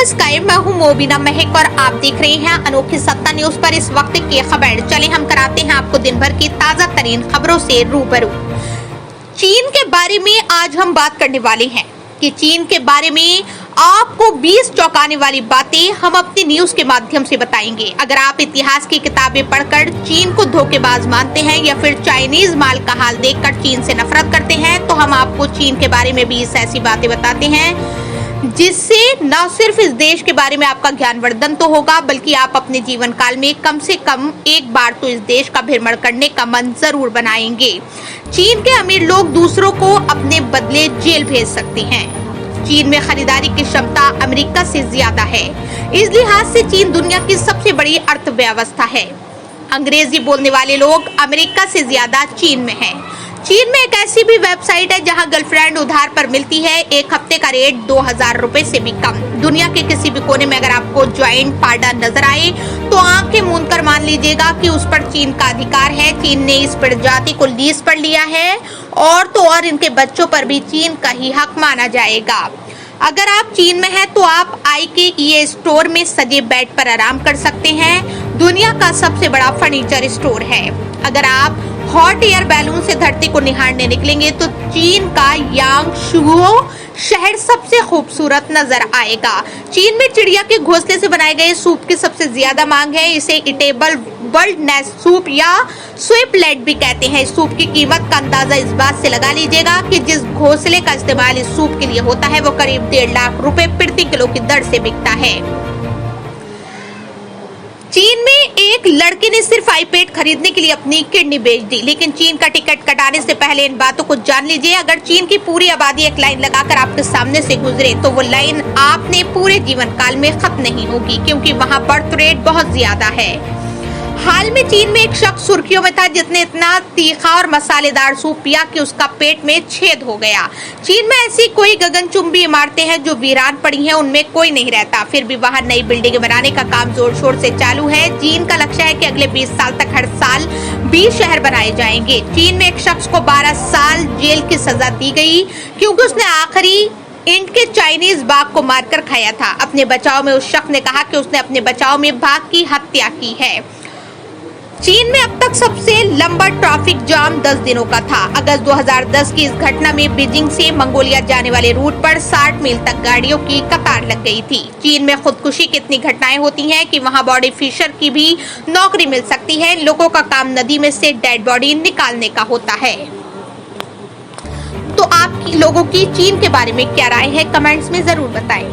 Sky, मैं हूँ मोबिना महक और आप देख रहे हैं अनोखी सत्ता न्यूज पर इस वक्त की खबर। चले हम कराते हैं आपको दिन भर की ताजा तरीन खबरों से रूबरू। चीन के बारे में आज हम बात करने वाले हैं कि चीन के बारे में आपको 20 चौंकाने वाली बातें हम अपनी न्यूज के माध्यम से बताएंगे। अगर आप इतिहास की किताबें पढ़कर चीन को धोखेबाज मानते हैं या फिर चाइनीज माल का हाल देखकर चीन से नफरत करते हैं, तो हम आपको चीन के बारे में 20 ऐसी बातें बताते हैं जिससे न सिर्फ इस देश के बारे में आपका ज्ञानवर्धन तो होगा, बल्कि आप अपने जीवन काल में कम से कम एक बार तो इस देश का भ्रमण करने का मन जरूर बनाएंगे। चीन के अमीर लोग दूसरों को अपने बदले जेल भेज सकते हैं। चीन में खरीदारी की क्षमता अमेरिका से ज्यादा है। इस लिहाज से चीन दुनिया की सबसे बड़ी अर्थव्यवस्था है। अंग्रेजी बोलने वाले लोग अमेरिका से ज्यादा चीन में हैं। चीन में एक ऐसी भी वेबसाइट है जहां गर्लफ्रेंड उधार पर मिलती है। एक हफ्ते का रेट 2000 रुपए से भी कम। दुनिया के किसी भी कोने में अगर आपको ज्वाइंट पार्टनर नजर आए तो आंखें मूंद कर मान लीजिएगा कि उस पर चीन का अधिकार है। चीन ने इस प्रजाति को लीज पर लिया है और तो और इनके बच्चों पर भी चीन का ही हक माना जाएगा। अगर आप चीन में हैं तो आप IKEA स्टोर में सजे बेड पर आराम कर सकते हैं। दुनिया का सबसे बड़ा फर्नीचर स्टोर है। अगर आप हॉट एयर बैलून से धरती को निहारने निकलेंगे तो चीन का यांगशुओ शहर सबसे खूबसूरत नजर आएगा। चीन में चिड़िया के घोंसले से बनाए गए सूप की सबसे ज्यादा मांग है। इसे इटेबल वर्ल्ड नेस्ट सूप या स्वीपलेट भी कहते हैं। इस सूप की कीमत का अंदाजा इस बात से लगा लीजिएगा कि जिस घोंसले का इस्तेमाल इस सूप के लिए होता है वो करीब 1.5 लाख रुपए प्रति किलो की दर से बिकता है। चीन में एक लड़के ने सिर्फ आईपैड खरीदने के लिए अपनी किडनी बेच दी। लेकिन चीन का टिकट कटाने से पहले इन बातों को जान लीजिए। अगर चीन की पूरी आबादी एक लाइन लगाकर आपके सामने से गुजरे तो वो लाइन आपने पूरे जीवन काल में खत्म नहीं होगी, क्योंकि वहाँ बर्थ रेट बहुत ज्यादा है। हाल में चीन में एक शख्स सुर्खियों में था जिसने इतना तीखा और मसालेदार सूप पिया कि उसका पेट में छेद हो गया। चीन में ऐसी कोई गगनचुंबी इमारतें हैं जो वीरान पड़ी हैं, उनमें कोई नहीं रहता। फिर भी वहां नई बिल्डिंगें बनाने का काम जोर शोर से चालू है। चीन का लक्ष्य है कि अगले 20 साल तक हर साल 20 शहर बनाए जाएंगे। चीन में एक शख्स को 12 साल जेल की सजा दी गई क्योंकि उसने आखिरी ईंट के चाइनीज बाघ को मारकर खाया था। अपने बचाव में उस शख्स ने कहा कि उसने अपने बचाव में बाघ की हत्या की है। चीन में अब तक सबसे लंबा ट्रैफिक जाम 10 दिनों का था। अगस्त 2010 की इस घटना में बीजिंग से मंगोलिया जाने वाले रूट पर 60 मील तक गाड़ियों की कतार लग गई थी। चीन में खुदकुशी की इतनी घटनाएं होती हैं कि वहां बॉडी फिशर की भी नौकरी मिल सकती है। लोगों का काम नदी में से डेड बॉडी निकालने का होता है। तो आपकी लोगों की चीन के बारे में क्या राय है, कमेंट्स में जरूर बताएं।